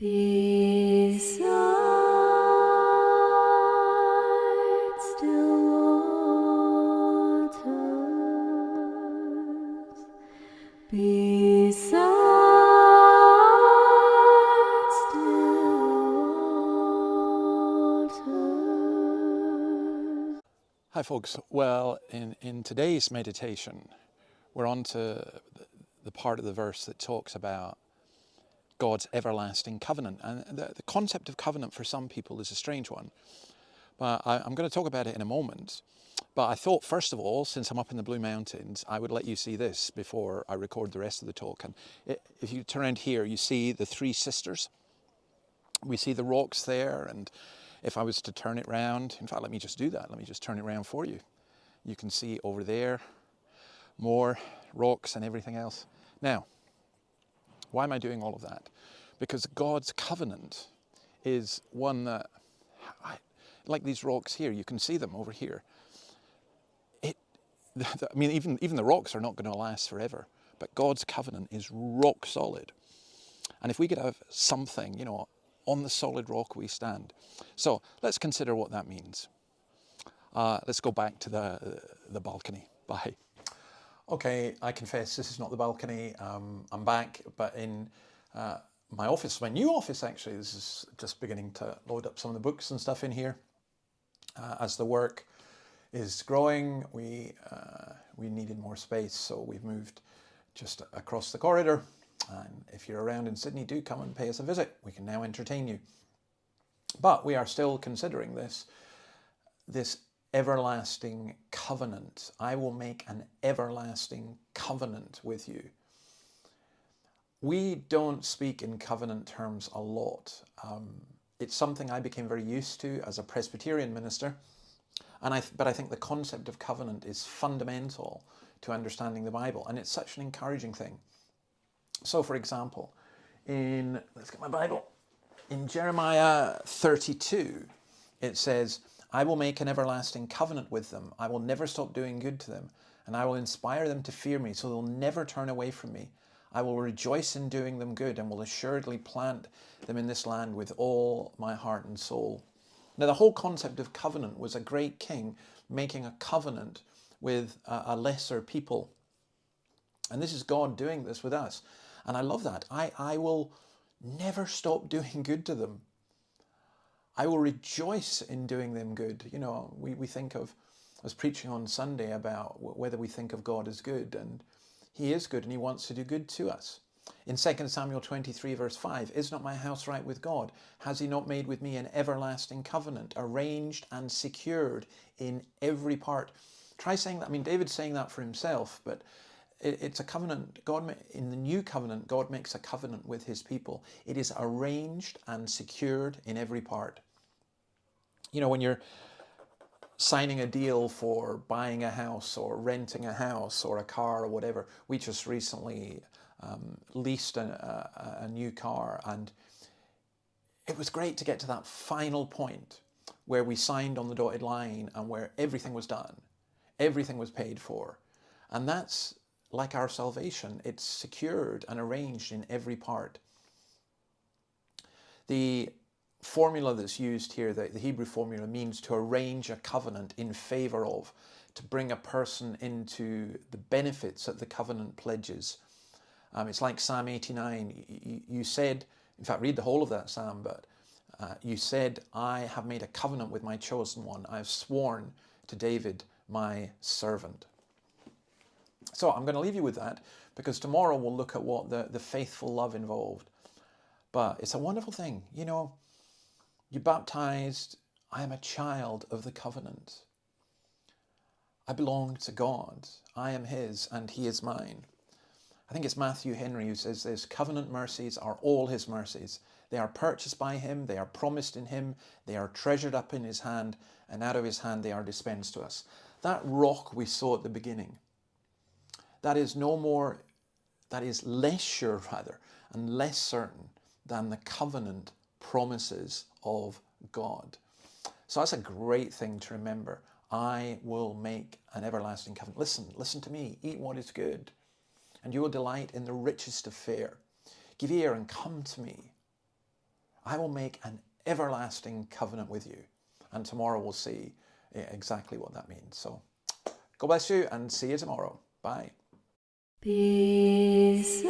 Beside still waters, beside still waters. Hi folks, well in today's meditation we're on to the part of the verse that talks about God's everlasting covenant, and the concept of covenant for some people is a strange one, but I'm going to talk about it in a moment. But I thought first of all, since I'm up in the Blue Mountains, I would let you see this before I record the rest of the talk. And if you turn around here, you see the three sisters. We see the rocks there, and if I was to turn it round, in fact let me just do that, let me just turn it round for you. You can see over there more rocks and everything else. Now, why am I doing all of that? Because God's covenant is one that, like these rocks here, you can see them over here. I mean, even the rocks are not going to last forever, but God's covenant is rock solid. And if we could have something, on the solid rock we stand. So let's consider what that means. Let's go back to the balcony. Bye. Okay, I confess this is not the balcony. I'm back, but in my office, my new office actually. This is just beginning to load up some of the books and stuff in here. As the work is growing, we needed more space, so we've moved just across the corridor. And if you're around in Sydney, do come and pay us a visit. We can now entertain you. But we are still considering this everlasting covenant. I will make an everlasting covenant with you. We don't speak in covenant terms a lot. It's something I became very used to as a Presbyterian minister, but I think the concept of covenant is fundamental to understanding the Bible, and it's such an encouraging thing. So, for example, let's get my Bible. In Jeremiah 32, it says, I will make an everlasting covenant with them. I will never stop doing good to them, and I will inspire them to fear me, so they'll never turn away from me. I will rejoice in doing them good, and will assuredly plant them in this land with all my heart and soul. Now, the whole concept of covenant was a great king making a covenant with a lesser people. And this is God doing this with us. And I love that. I will never stop doing good to them. I will rejoice in doing them good. We think of, I was preaching on Sunday about whether we think of God as good, and he is good and he wants to do good to us. In 2 Samuel 23 verse 5, is not my house right with God? Has he not made with me an everlasting covenant, arranged and secured in every part? Try saying that. I mean, David's saying that for himself, but it's a covenant. In the new covenant, God makes a covenant with his people. It is arranged and secured in every part. When you're signing a deal for buying a house or renting a house or a car or whatever, we just recently leased a new car, and it was great to get to that final point where we signed on the dotted line and where everything was done, everything was paid for. And that's like our salvation. It's secured and arranged in every part. The formula that's used here, the Hebrew formula, means to arrange a covenant in favor of, to bring a person into the benefits that the covenant pledges. It's like Psalm 89. You said, in fact, read the whole of that psalm, but you said, I have made a covenant with my chosen one. I have sworn to David, my servant. So I'm going to leave you with that, because tomorrow we'll look at what the faithful love involved. But it's a wonderful thing. You're baptized. I am a child of the covenant. I belong to God. I am his and he is mine. I think it's Matthew Henry who says this: covenant mercies are all his mercies. They are purchased by him. They are promised in him. They are treasured up in his hand, and out of his hand they are dispensed to us. That rock we saw at the beginning, that is less sure rather, and less certain than the covenant promises of God. So that's a great thing to remember. I will make an everlasting covenant. Listen to me. Eat what is good, and you will delight in the richest of fare. Give ear and come to me. I will make an everlasting covenant with you. And tomorrow we'll see exactly what that means. So God bless you and see you tomorrow. Bye. Peace.